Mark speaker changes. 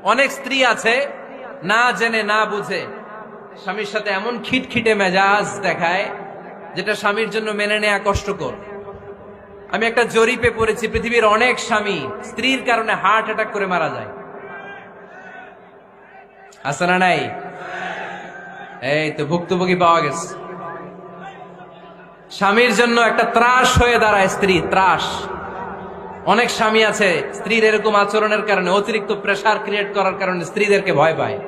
Speaker 1: অনেক স্ত্রী আছে না জেনে না বুঝে স্বামীর সাথে এমন খিটখিটে মেজাজ দেখায় যেটা স্বামীর জন্য মেনে নেওয়া কষ্টকর। আমি একটা জরিপে পড়েছি, পৃথিবীর অনেক স্বামী স্ত্রীর কারণে হার্ট অ্যাটাক করে মারা যায়। আছে না নাই? এই তো ভুক্তভোগী পাওয়া গেছে। স্বামীর জন্য একটা ত্রাস হয়ে দাঁড়ায় স্ত্রী, ত্রাস। অনেক স্বামী আছে স্ত্রীর এরকম আচরণের কারণে, অতিরিক্ত প্রেসার ক্রিয়েট করার কারণে স্ত্রীদেরকে ভয় পায়।